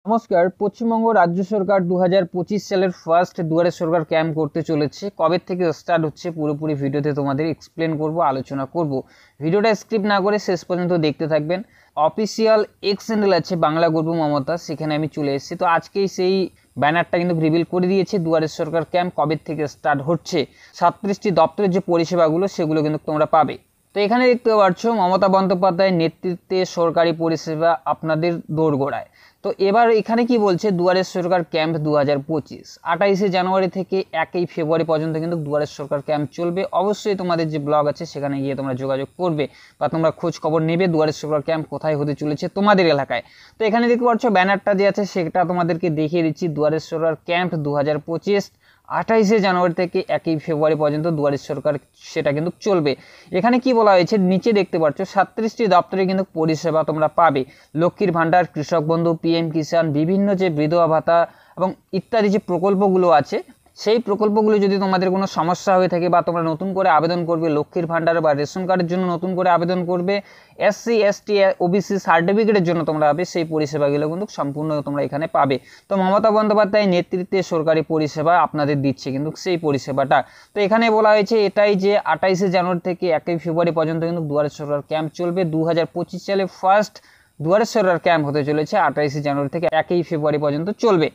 নমস্কার। পশ্চিমবঙ্গ রাজ্য সরকার 2025 সালের ফার্স্ট দুয়ারে সরকার ক্যাম্প করতে চলেছে। কবে থেকে স্টার্ট হচ্ছে পুরোপুরি ভিডিওতে তোমাদের এক্সপ্লেন করব, আলোচনা করব। ভিডিওটা স্ক্রিপ্ট না করে শেষ পর্যন্ত দেখতে থাকবেন। অফিসিয়াল এক্স হ্যান্ডেল আছে বাংলা গর্ব মমতা, সেখানে আমি চলে এসেছি। তো আজকেই সেই ব্যানারটা কিন্তু রিভিল করে দিয়েছে দুয়ারে সরকার ক্যাম্প কবে থেকে স্টার্ট হচ্ছে। 37টি দপ্তরের যে পরিষেবাগুলো সেগুলো কিন্তু তোমরা পাবে। তো এখানে দেখতে পাচ্ছ মমতা বন্দ্যোপাধ্যায়ের নেতৃত্বে সরকারি পরিষেবা আপনাদের দোরগোড়ায়। তো এবার এখানে কি বলছে, দুয়ারের সরকার ক্যাম্প 2025 28শে জানুয়ারি থেকে 1 ফেব্রুয়ারি পর্যন্ত কিন্তু দুয়ারের সরকার ক্যাম্প চলবে। অবশ্যই তোমাদের যে ব্লগ আছে সেখানে গিয়ে তোমরা যোগাযোগ করবে বা তোমরা খোঁজ খবর নেবে দুয়ারের সরকার ক্যাম্প কোথায় হতে চলেছে তোমাদের এলাকায়। তো এখানে দেখতে পাচ্ছ ব্যানারটা যে আছে সেটা তোমাদেরকে দেখিয়ে দিচ্ছি। দুয়ারের সরকার ক্যাম্প 2025 28শে জানুয়ারি থেকে 1 ফেব্রুয়ারি পর্যন্ত দুয়ারের সরকার সেটা কিন্তু চলবে। এখানে কি বলা হয়েছে নিচে দেখতে পাচ্ছ 37টি দপ্তরে কিন্তু পরিষেবা তোমরা পাবে। লক্ষ্মীর ভাণ্ডার, কৃষক বন্ধু, পিএম কিষাণ, বিভিন্ন যে বিধবা ভাতা এবং ইত্যাদি যে প্রকল্পগুলো আছে সেই প্রকল্পগুলো যদি তোমাদের কোনো সমস্যা হয়ে থাকে বা তোমরা নতুন করে আবেদন করবে লক্ষ্মীর ভাণ্ডার বা রেশন কার্ডের জন্য নতুন করে আবেদন করবে, এসসি এসটি ওবিসি সার্টিফিকেটের জন্য তোমরা পাবে, সেই পরিষেবাগুলো কিন্তু সম্পূর্ণ তোমরা এখানে পাবে। তো মমতা বন্দ্যোপাধ্যায়ের নেতৃত্বে সরকারি পরিষেবা আপনাদের দিচ্ছে কিন্তু সেই পরিষেবাটা। তো এখানে বলা হয়েছে এটাই যে 28শে জানুয়ারি থেকে 1 ফেব্রুয়ারি পর্যন্ত কিন্তু দুয়ারে সরকার ক্যাম্প চলবে। 2025 সালে ফার্স্ট দুয়ারে সরকার ক্যাম্প হতে চলেছে। 28শে জানুয়ারি থেকে 1 ফেব্রুয়ারি পর্যন্ত চলবে।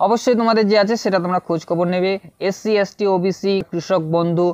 অবশ্যই তোমাদের যে আছে সেটা তোমরা খোঁজ খবর নেবে। এসসি এসটি ওবিসি, কৃষক বন্ধু,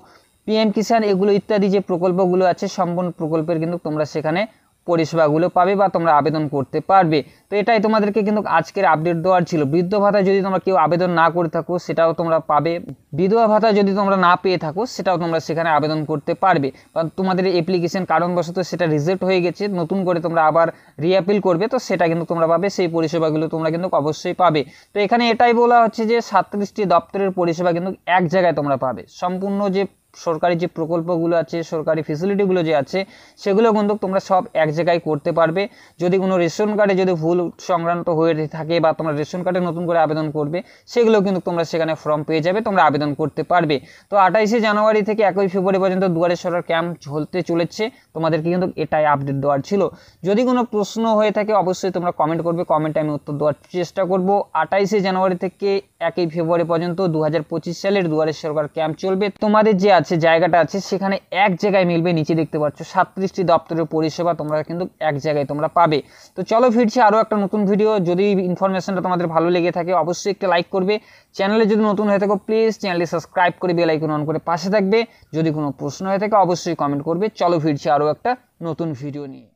পিএম কিষাণ এগুলো ইত্যাদি যে প্রকল্পগুলো আছে সম্পূর্ণ প্রকল্পের কিন্তু তোমরা সেখানে পরিষেবাগুলো পাবে বা তোমরা আবেদন করতে পারবে। তো এটাই তোমাদেরকে কিন্তু আজকের আপডেট দেওয়ার ছিল। বৃদ্ধ ভাতা যদি তোমরা কেউ আবেদন না করে থাকো সেটাও তোমরা পাবে। বিধবা ভাতা যদি তোমরা না পেয়ে থাকো সেটাও তোমরা সেখানে আবেদন করতে পারবে। কারণ তোমাদের অ্যাপ্লিকেশন কারণবশত সেটা রিজেক্ট হয়ে গেছে, নতুন করে তোমরা আবার রিঅ্যাপিল করবে, তো সেটা কিন্তু তোমরা পাবে। সেই পরিষেবাগুলো তোমরা কিন্তু অবশ্যই পাবে। তো এখানে এটাই বলা হচ্ছে যে 37টি দপ্তরের পরিষেবা কিন্তু এক জায়গায় তোমরা পাবে। সম্পূর্ণ যে সরকারি যে প্রকল্পগুলো আছে, সরকারি ফেসিলিটিগুলো যে আছে সেগুলো কিন্তু তোমরা সব এক জায়গায় করতে পারবে। যদি কোনো রেশন কার্ডে যদি ভুল সংক্রান্ত হয়ে থাকে বা তোমরা রেশন কার্ডে নতুন করে আবেদন করবে সেগুলো কিন্তু তোমরা সেখানে ফর্ম পেয়ে যাবে, তোমরা আবেদন করতে পারবে। তো 28শে জানুয়ারি থেকে 1 ফেব্রুয়ারি পর্যন্ত দুয়ারে সরকার ক্যাম্প চলতে চলেছে। তোমাদেরকে কিন্তু এটাই আপডেট দেওয়ার ছিল। যদি কোনো প্রশ্ন হয়ে থাকে অবশ্যই তোমরা কমেন্ট করবে, কমেন্টে আমি উত্তর দেওয়ার চেষ্টা করব। 28শে জানুয়ারি থেকে 1 ফেব্রুয়ারি পর্যন্ত 2025 সালের দুয়ারে সরকার ক্যাম্প চলবে। তোমাদের যে আছে জায়গাটা আছে সেখানে এক জায়গায় মিলবে। নিচে দেখতে পাচ্ছ 37টি দপ্তরের পরিষেবা তোমরা কিন্তু এক জায়গায় তোমরা পাবে। তো চলো ফিরছি আরও একটা নতুন ভিডিও। যদি ইনফরমেশনটা তোমাদের ভালো লেগে থাকে অবশ্যই একটা লাইক করবে। চ্যানেলে যদি নতুন হয়ে থাকো প্লিজ চ্যানেলটি সাবস্ক্রাইব করে বেল আইকন অন করে পাশে থাকবে। যদি কোনো প্রশ্ন হয়ে থাকে অবশ্যই কমেন্ট করবে। চলো ফিরছি আরও একটা নতুন ভিডিও নিয়ে।